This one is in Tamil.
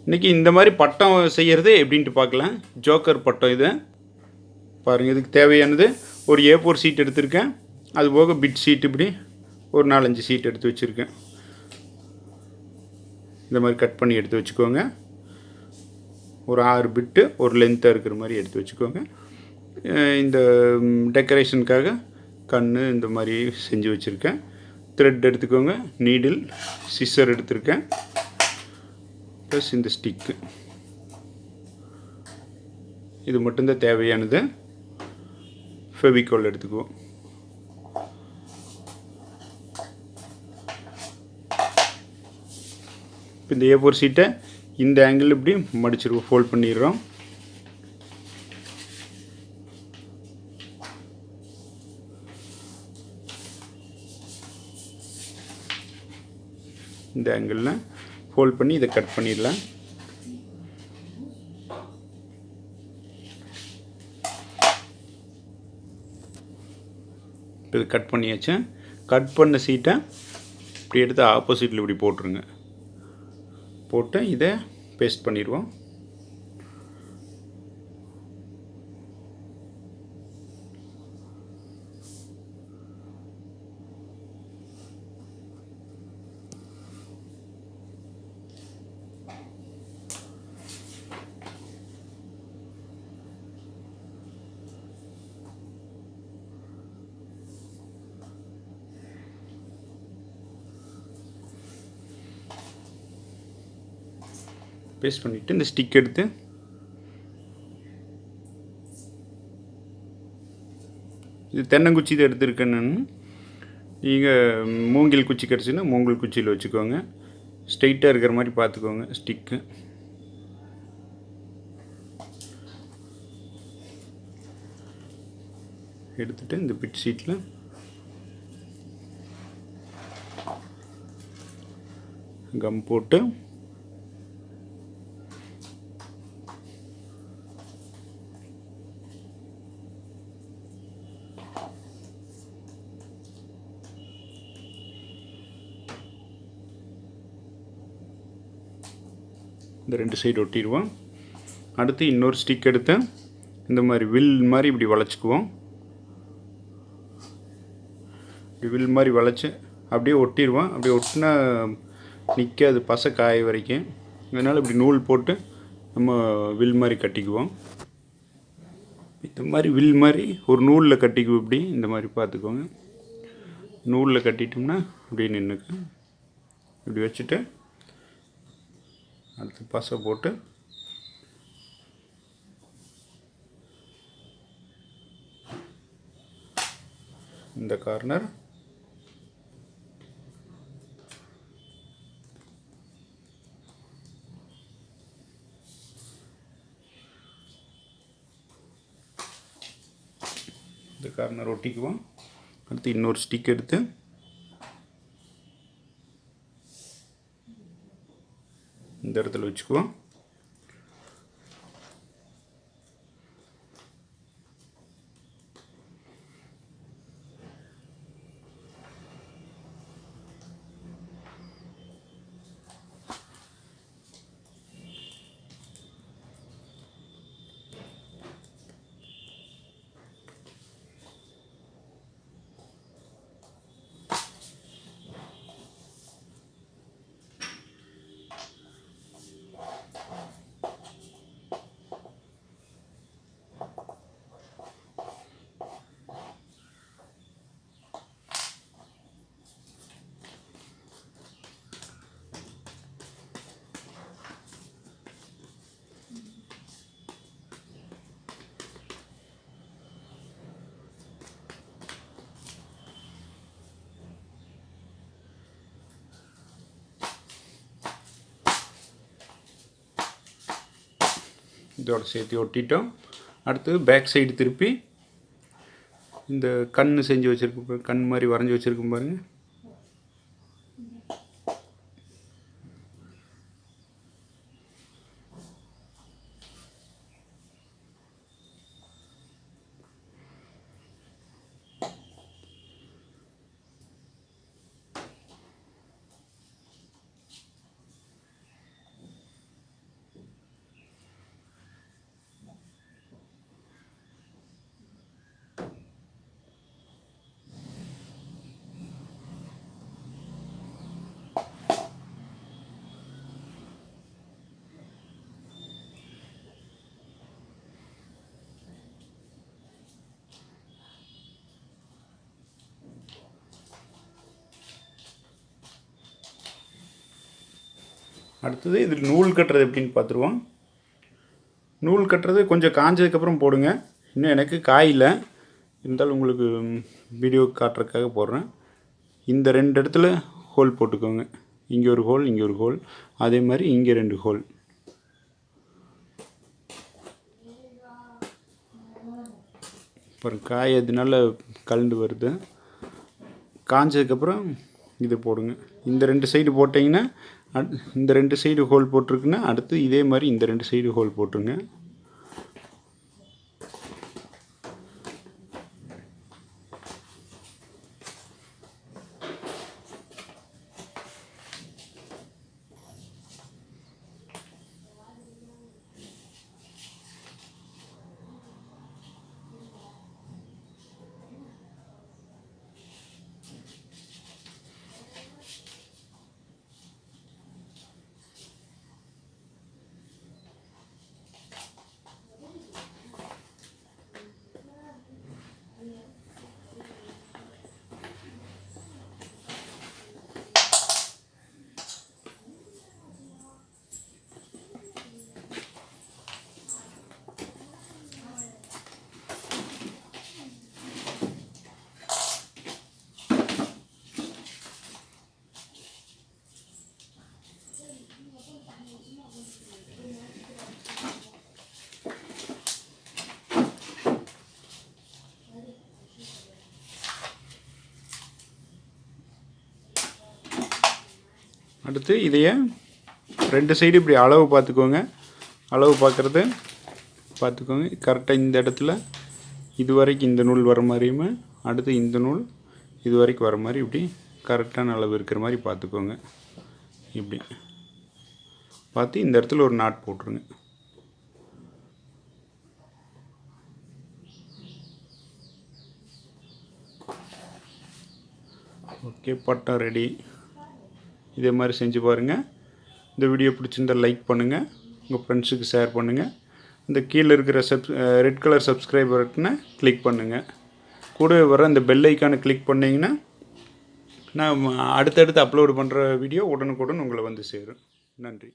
இன்றைக்கி இந்த மாதிரி பட்டம் செய்கிறது எப்படின்ட்டு பார்க்கலாம். ஜோக்கர் பட்டம் இது பாருங்கள். இதுக்கு தேவையானது ஒரு A4 சீட் எடுத்திருக்கேன். அதுபோக பிட் சீட் இப்படி ஒரு 4-5 சீட் எடுத்து வச்சுருக்கேன். இந்த மாதிரி கட் பண்ணி எடுத்து வச்சுக்கோங்க. ஒரு 6 பிட்டு ஒரு லென்த்தாக இருக்கிற மாதிரி எடுத்து வச்சுக்கோங்க. இந்த டெக்கரேஷனுக்காக கண் இந்த மாதிரி செஞ்சு வச்சுருக்கேன். த்ரெட் எடுத்துக்கோங்க. நீடில், சிசர் எடுத்திருக்கேன். ப்ளஸ் இந்த ஸ்டிக்கு. இது மட்டும்தான் தேவையானது. ஃபெவிகால் எடுத்துக்குவோம். இப்போ இந்த A4 சீட்டை இந்த ஆங்கிள் இப்படி மடிச்சிருவோம், ஃபோல்ட் பண்ணிடுறோம். இந்த ஆங்கிளில் ஃபோல்ட் பண்ணி இதை கட் பண்ணிடலாம். இப்போ இது கட் பண்ணியாச்சு. கட் பண்ண சீட்டை இப்படி எடுத்து ஆப்போசிட்டில் இப்படி போட்டுருங்க. போட்டு இதை பேஸ்ட் பண்ணிடுவோம். பேஸ்ட் பண்ணிவிட்டு இந்த ஸ்டிக் எடுத்து இது தென்னங்குச்சி இதை எடுத்துருக்கேன் நான். நீங்கள் மூங்கில் குச்சி கிடச்சின்னா மூங்கில் குச்சியில் வச்சுக்கோங்க. ஸ்ட்ரெயிட்டாக இருக்கிற மாதிரி பார்த்துக்கோங்க ஸ்டிக்கு. எடுத்துகிட்டு இந்த பிட் சீட்டில் கம் போட்டு இந்த 2 சைடு ஒட்டிடுவோம். அடுத்து இன்னொரு ஸ்டிக் எடுத்து இந்த மாதிரி வில் மாதிரி இப்படி வளைச்சிக்குவோம். இப்படி வில் மாதிரி வளைச்சி அப்படியே ஒட்டிடுவோம். அப்படியே ஒட்டினா நிற்காது பசை காய வரைக்கும். அதனால் இப்படி நூல் போட்டு நம்ம வில் மாதிரி கட்டிக்குவோம். இந்த மாதிரி வில் மாதிரி ஒரு நூலில் கட்டிக்குவோம். இப்படி இந்த மாதிரி பார்த்துக்கோங்க. நூலில் கட்டிட்டோம்னா அப்படியே நின்றுக்கு. இப்படி வச்சுட்டு அடுத்து பசை போட்டு இந்த கார்னர் ஒட்டிக்குவோம். அடுத்து இன்னொரு ஸ்டிக் எடுத்து இந்த இடத்துல வச்சுக்குவோம். இதோட சேர்த்து ஒட்டிட்டோம். அடுத்து பேக் சைடு திருப்பி இந்த கண் செஞ்சு வச்சுருக்கோம், கண் மாதிரி வரைஞ்சி வச்சுருக்கோம் பாருங்கள். அடுத்தது இதில் நூல் கட்டுறது எப்படின்னு பார்த்துருவோம். நூல் கட்டுறது கொஞ்சம் காஞ்சதுக்கப்புறம் போடுங்க. இன்னும் எனக்கு காயில் இருந்தாலும் உங்களுக்கு வீடியோ காட்டுறதுக்காக போடுறேன். இந்த 2 இடத்துல ஹோல் போட்டுக்கோங்க. இங்கே ஒரு ஹோல், இங்கே ஒரு ஹோல், அதே மாதிரி இங்கே 2 ஹோல். அப்புறம் காய் அதனால கலந்து வருது. காஞ்சதுக்கப்புறம் இது போடுங்க. இந்த 2 சைடு போட்டிங்கன்னா இந்த 2 சைடு ஹோல் போட்டிருக்குன்னா அடுத்து இதே மாதிரி இந்த 2 சைடு ஹோல் போட்டுருங்க. அடுத்து இதையே 2 சைடு இப்படி அளவு பார்த்துக்கோங்க. அளவு பார்த்துக்கோங்க. கரெக்டாக இந்த இடத்துல இது வரைக்கும் இந்த நூல் வர மாதிரியுமே அடுத்து இந்த நூல் இது வரைக்கும் வர மாதிரி இப்படி கரெக்டான அளவு இருக்கிற மாதிரி பார்த்துக்கோங்க. இப்படி பார்த்து இந்த இடத்துல ஒரு நாட் போட்டுருங்க. ஓகே, பட்டம் ரெடி. இதே மாதிரி செஞ்சு பாருங்கள். இந்த வீடியோ பிடிச்சிருந்தால் லைக் பண்ணுங்கள், உங்கள் ஃப்ரெண்ட்ஸுக்கு ஷேர் பண்ணுங்கள். இந்த கீழே இருக்கிற ரெட் கலர் சப்ஸ்கிரைப் பட்டனை கிளிக் பண்ணுங்கள். கூட வர இந்த பெல் ஐக்கானை கிளிக் பண்ணிங்கன்னா நான் அடுத்தடுத்து அப்லோடு பண்ணுற வீடியோ உடனுக்குடன் உங்களை வந்து சேரும். நன்றி.